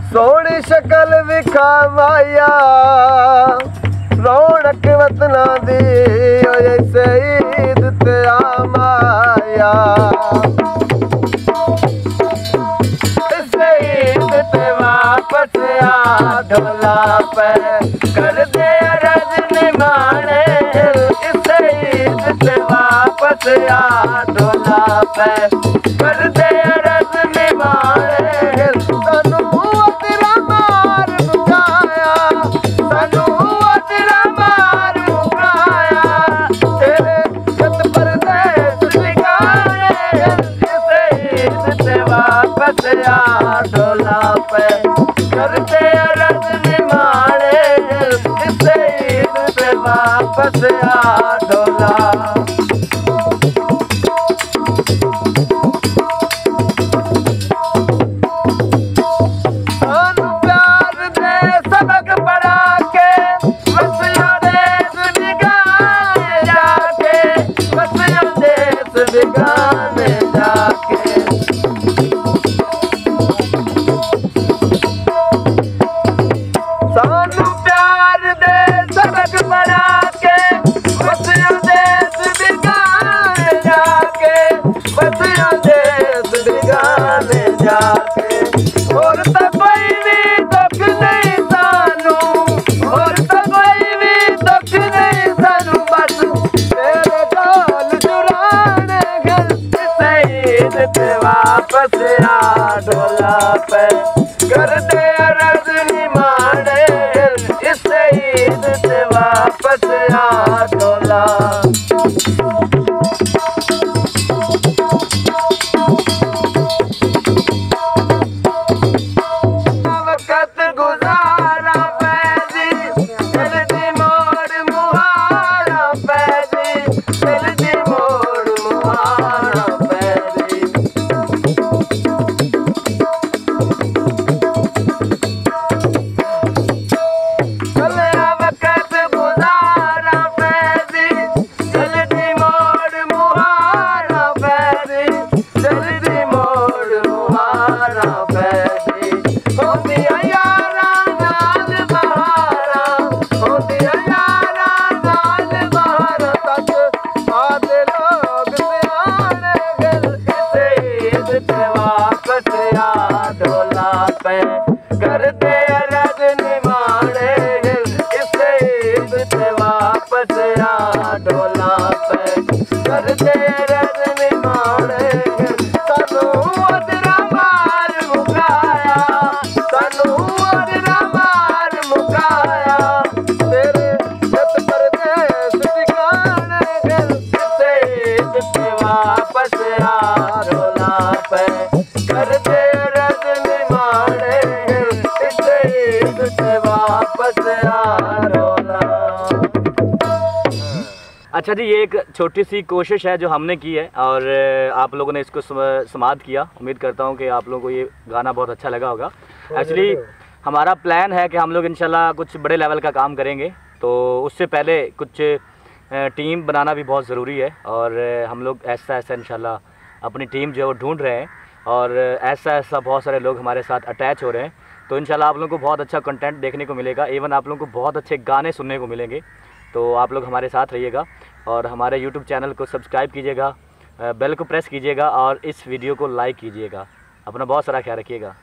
सोहनी शक्ल विखावाया रौनक वतना दी जैसे ईद ते आमाया ईद ते वापस आ ढोला पे कर दे अरज निमाने ईद ते वापस आ ढोला पे कर दे अरज निमाने सानू तेरा मार मुकाया सानू तेरा मार मुकाया तेरे जत परदेस दिखाए ईद ते वापस आ ढोला पे करते अरज निमाने ईद ते वापस आ ढोला और तो कोई भी दुख नहीं सानू और तो कोई भी दुख नहीं सानू बस तेरे गाल चुराने घर ईद ते वापस आ ढोला पे कर दे अरज निमाने ईद ते वापस आ ढोला कर दे अरज निमाने ईद ते वापस आ ढोला पे कर दे अरज निमाने सानू तेरा मार मुकाया सानू तेरा मार मुकाया तेरे जत परदेस ठिकाने ईद ते वापस आ ढोला पे कर दे अच्छा जी, ये एक छोटी सी कोशिश है जो हमने की है और आप लोगों ने इसको समाप्त किया। उम्मीद करता हूँ कि आप लोगों को ये गाना बहुत अच्छा लगा होगा। एक्चुअली हमारा प्लान है कि हम लोग इंशाल्लाह कुछ बड़े लेवल का काम करेंगे, तो उससे पहले कुछ टीम बनाना भी बहुत ज़रूरी है और हम लोग ऐसा ऐसा इंशाल्लाह अपनी टीम जो है वो ढूंढ रहे हैं और ऐसा ऐसा बहुत सारे लोग हमारे साथ अटैच हो रहे हैं। तो इंशाल्लाह आप लोगों को बहुत अच्छा कंटेंट देखने को मिलेगा, इवन आप लोगों को बहुत अच्छे गाने सुनने को मिलेंगे। तो आप लोग हमारे साथ रहिएगा और हमारे यूट्यूब चैनल को सब्सक्राइब कीजिएगा, बेल को प्रेस कीजिएगा और इस वीडियो को लाइक कीजिएगा। अपना बहुत सारा ख्याल रखिएगा।